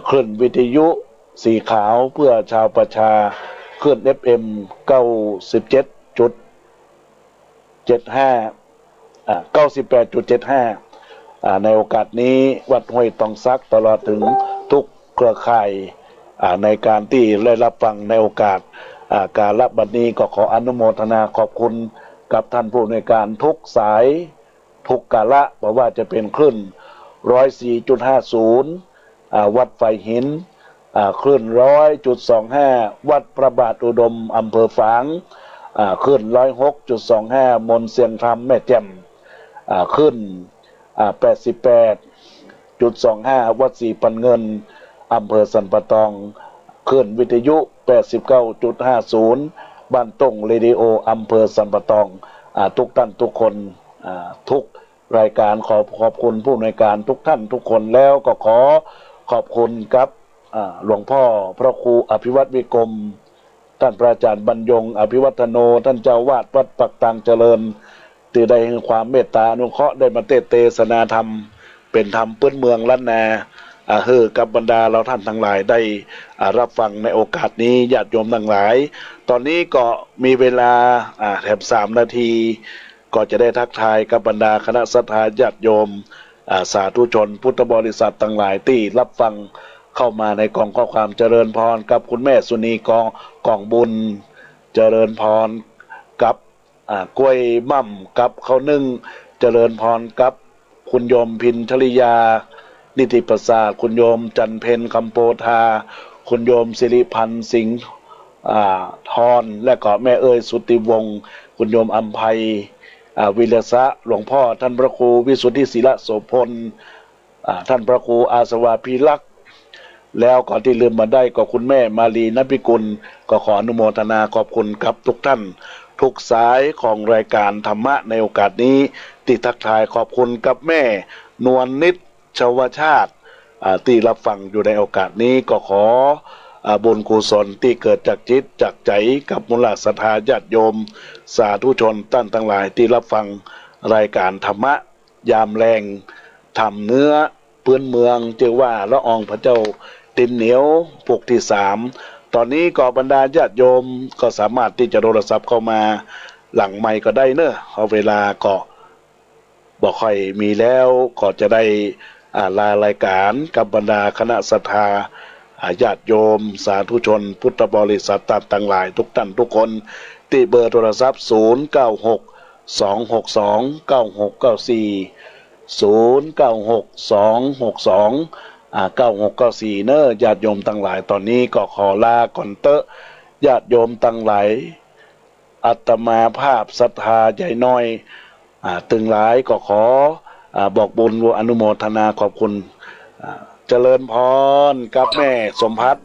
คลื่นวิทยุสีขาวเพื่อชาวประชาคลื่น FM 98.75 ในโอกาสนี้วัดห้วยตองซักตลอดถึงทุกเครือข่ายในการที่ได้รับฟังในโอกาสการรับบัดนี้ก็ขออนุโมทนาขอบคุณกับท่านผู้ในการทุกสายทุกกาละเพราะว่าจะเป็นคลื่น 104.50 วัดไฟหิน คลื่น100.25วัดพระบาทอุดมอำเภอฝางคลื่น106.25มนเสียงธรรมแม่แจ่มคลื่น88.25วัดศรีปันเงินอำเภอสันปะตองคลื่นวิทยุ 89.50บ้านต้งเรดิโออำเภอสันปะตองทุกท่านทุกคนทุกรายการขอบคุณผู้อำนวยการทุกท่านทุกคนแล้วก็ขอขอบคุณครับหลวงพ่อพระครูอภิวัตวิกรมท่านพระอาจารย์บรรยงอภิวัฒโนท่านเจ้าวาดวัดปักตังเจริญตื่นได้แห่งความเมตตาอนุเคราะห์ได้มาเทศนาธรรมเป็นธรรมพื้นเมืองล้านนากับบรรดาเราท่านทั้งหลายได้รับฟังในโอกาสนี้ญาติโยมทั้งหลายตอนนี้ก็มีเวลาแถบ3 นาทีก็จะได้ทักทายกับบรรดาคณะสัตยาญาติโยมสาธุชนพุทธบริษัททั้งหลายที่รับฟังเข้ามาในกล่องข้อความเจริญพรกับคุณแม่สุนีกองบุญเจริญพรกับกล้วยม่ำกับข้าวนึ่งเจริญพรกับคุณโยมพินชลิยานิติประสาทคุณโยมจันเพนคำโปธาคุณโยมสิริพันธ์สิงห์ทรและก็แม่เอ้ยสุติวงศ์คุณโยมอัมภัยวิเลศะหลวงพ่อท่านพระครูวิสุทธิศิระโสพลท่านพระครูอาสวาภิลักษ์แล้วก่อนที่ลืมมาได้ก็คุณแม่มาลีนภิกุลก็ขออนุโมทนาขอบคุณกับทุกท่านทุกสายของรายการธรรมะในโอกาสนี้ติดทักทายขอบคุณกับแม่นวลนิตชวชาติที่รับฟังอยู่ในโอกาสนี้ก็ขอบุญกุศลที่เกิดจากจิตจากใจกับมูลศรัทธาญาติโยมสาธุชนท่านทั้งหลายที่รับฟังรายการธรรมะยามแรงทำเนื้อพื้นเมืองจึงว่าละอองพระเจ้าดินเหนียวพวกที่3ตอนนี้ก็บรรดาญาติโยมก็สามารถที่จะโทรศัพท์เข้ามาหลังไมค์ก็ได้เนอะเอาเวลาก็บอกค่อยมีแล้วก็จะได้ลารายการกับบรรดาคณะศรัทธาญาติโยมสาธุชนพุทธบริษัทต่างหลายทุกท่านทุกคนที่เบอร์โทรศัพท์0962629694 เนอะญาติโยมทั้งหลายตอนนี้ก็ขอลาก่อนเตอะญาติโยมทั้งหลายอาตมาภาพศรัทธาใหญ่น้อยตึงหลายก็ขอบอกบุญอนุโมทนาขอบคุณเจริญพรกับแม่สมภัทร